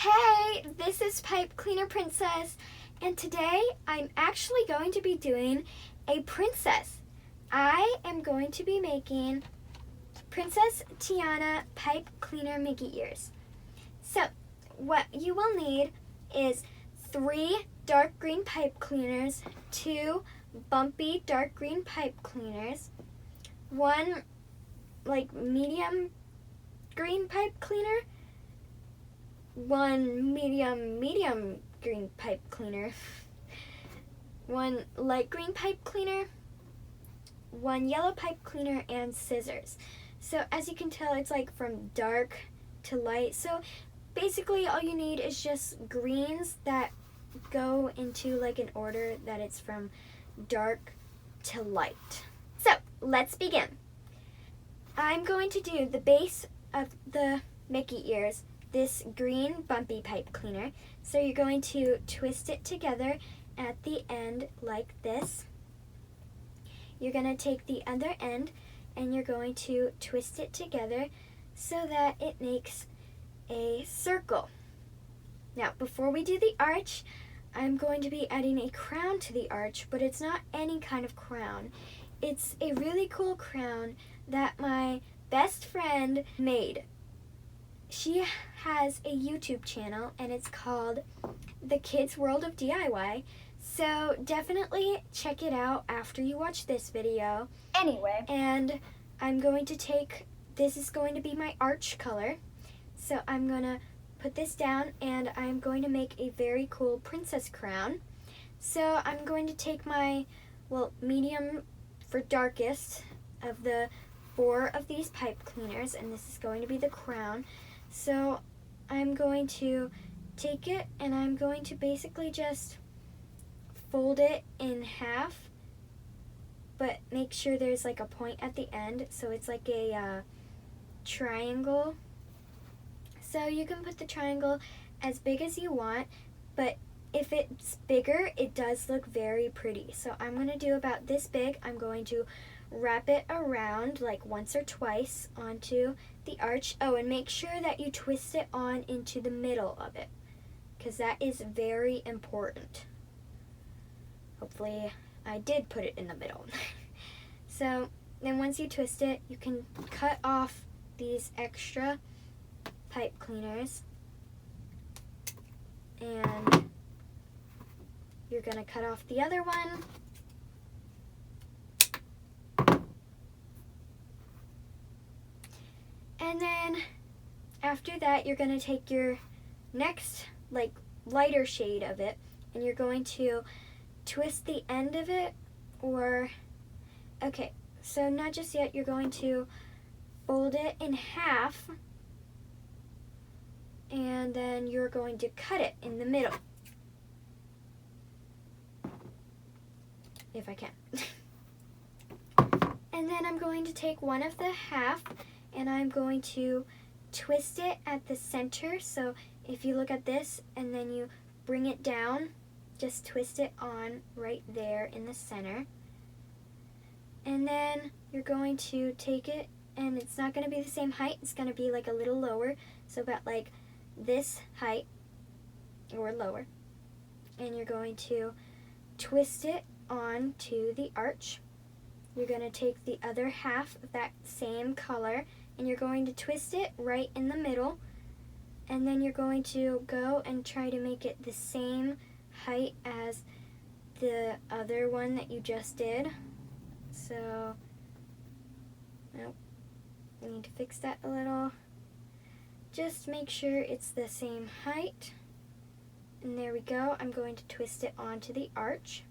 Hey, this is Pipe Cleaner Princess, and today I'm actually going to be doing a princess. I am going to be making Princess Tiana Pipe Cleaner Mickey ears. So, what you will need is 3 dark green pipe cleaners, 2 bumpy dark green pipe cleaners, 1 medium green pipe cleaner, 1 medium green pipe cleaner, 1 light green pipe cleaner, 1 yellow pipe cleaner, and scissors. So as you can tell, it's like from dark to light. So basically all you need is just greens that go into like an order that it's from dark to light. So let's begin. I'm going to do the base of the Mickey ears, this green bumpy pipe cleaner. So you're going to twist it together at the end like this. You're going to take the other end and you're going to twist it together so that it makes a circle. Now, before we do the arch, I'm going to be adding a crown to the arch, but it's not any kind of crown. It's a really cool crown that my best friend made. She has a YouTube channel and it's called The Kids World of DIY. So definitely check it out after you watch this video. Anyway. And I'm going to take, this is going to be my arch color. So I'm going to put this down and I'm going to make a very cool princess crown. So I'm going to take my, medium for darkest of the 4 of these pipe cleaners, and this is going to be the crown. So I'm going to take it and I'm going to basically just fold it in half, but make sure there's like a point at the end, so it's like a triangle. So you can put the triangle as big as you want, but if it's bigger, it does look very pretty. So I'm going to do about this big. I'm going to wrap it around like once or twice onto the arch. Oh, and make sure that you twist it on into the middle of it, because that is very important. Hopefully I did put it in the middle. So then once you twist it, you can cut off these extra pipe cleaners, and you're going to cut off the other one. And then after that, you're going to take your next lighter shade of it and you're going to twist the end of it, okay, so not just yet, you're going to fold it in half and then you're going to cut it in the middle. If I can. And then I'm going to take one of the half and I'm going to twist it at the center. So if you look at this and then you bring it down, just twist it on right there in the center. And then you're going to take it, and it's not going to be the same height, it's going to be like a little lower, so about like this height or lower. And you're going to twist it on to the arch. You're going to take the other half of that same color and you're going to twist it right in the middle, and then you're going to go and try to make it the same height as the other one that you just did. So, nope, I need to fix that a little. Just make sure it's the same height. And there we go. I'm going to twist it onto the arch.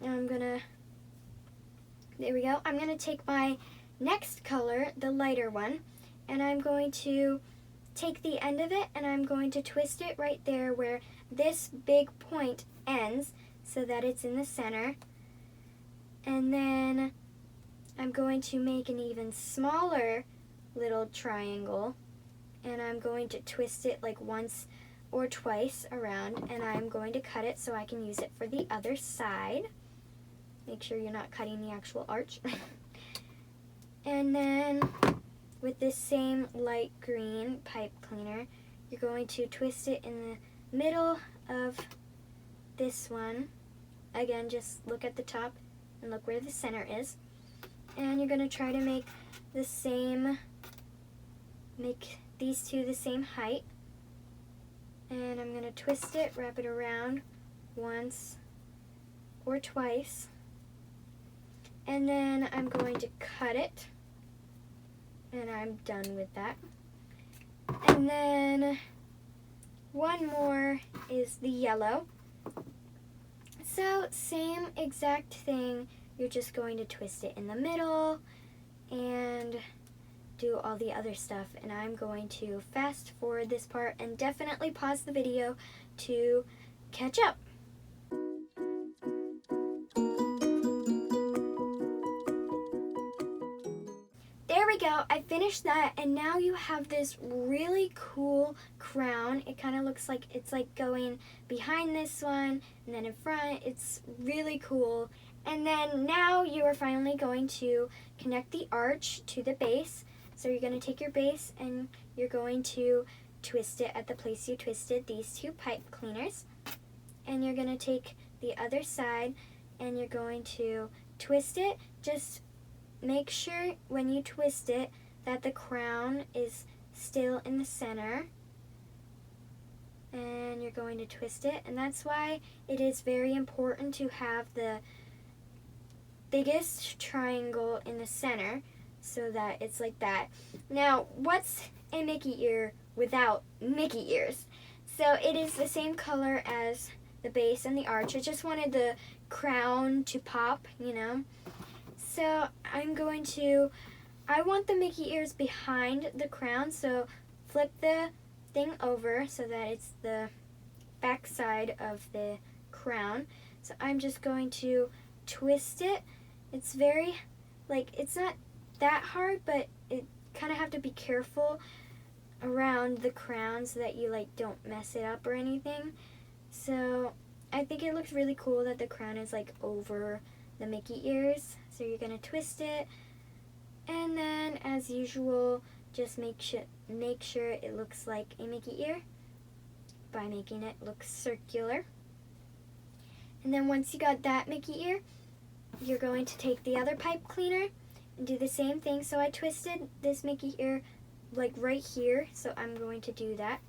Now there we go. I'm going to take my next color, the lighter one, and I'm going to take the end of it and I'm going to twist it right there where this big point ends so that it's in the center. And then I'm going to make an even smaller little triangle and I'm going to twist it like once or twice around, and I'm going to cut it so I can use it for the other side. Make sure you're not cutting the actual arch. And then with this same light green pipe cleaner, you're going to twist it in the middle of this one. Again, just look at the top and look where the center is. And you're going to try to make these two the same height. And I'm going to twist it, wrap it around once or twice. And then I'm going to cut it. And I'm done with that. And then one more is the yellow. So same exact thing, you're just going to twist it in the middle and do all the other stuff. And I'm going to fast forward this part and definitely pause the video to catch up. There we go, I finished that, and now you have this really cool crown. It kind of looks like it's like going behind this one and then in front. It's really cool. And then now you are finally going to connect the arch to the base. So you're going to take your base and you're going to twist it at the place you twisted these two pipe cleaners. And you're going to take the other side and you're going to twist it. Just make sure when you twist it that the crown is still in the center. And you're going to twist it. And that's why it is very important to have the biggest triangle in the center so that it's like that. Now, what's a Mickey ear without Mickey ears? So it is the same color as the base and the arch. I just wanted the crown to pop, you know. So I want the Mickey ears behind the crown, so flip the thing over so that it's the back side of the crown. So I'm just going to twist it. It's very, it's not that hard, but it kind of have to be careful around the crown so that you don't mess it up or anything. So I think it looks really cool that the crown is over the Mickey ears. So you're going to twist it, and then as usual just make sure it looks like a Mickey ear by making it look circular. And then once you got that Mickey ear, you're going to take the other pipe cleaner and do the same thing. So I twisted this Mickey ear right here, so I'm going to do that.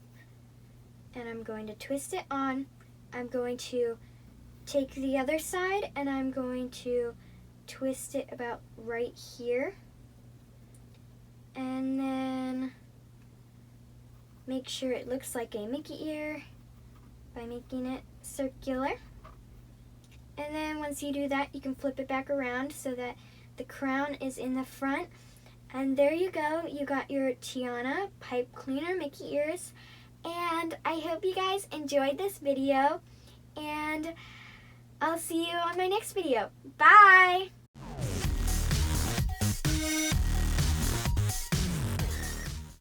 And I'm going to twist it on. I'm going to take the other side and I'm going to twist it about right here. And then make sure it looks like a Mickey ear by making it circular. And then once you do that, you can flip it back around so that the crown is in the front. And there you go. You got your Tiana pipe cleaner Mickey ears. And I hope you guys enjoyed this video. And I'll see you on my next video. Bye!